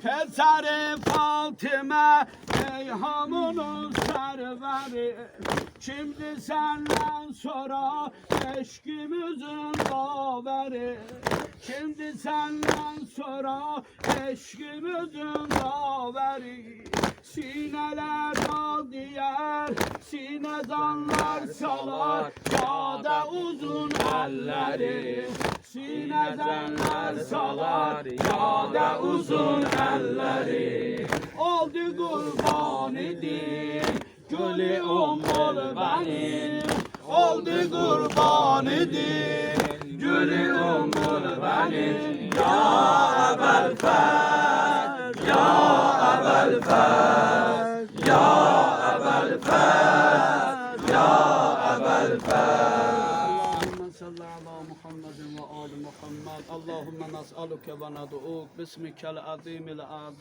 Pezeri Fatıma Peyhamının serveri. Şimdi senden sonra eşkimizin daveri. Şimdi senden sonra eşkimizin daveri. Sineler dal diyer, sinezanlar salar, yağda uzun elleri. Sinezanlar salar, yağda uzun elleri. Oldu kurban idi, gülü ummul benim. Oldu kurban idi, gülü ummul benim. Ya Ebel Feth, ya Ebel Feth, ya Ebel Feth, ya Ebel Feth. Allahümme salli ala Muhammedin ve ali Muhammed. Allahümme nas'aluke ve nad'uk bismikel azimil azam.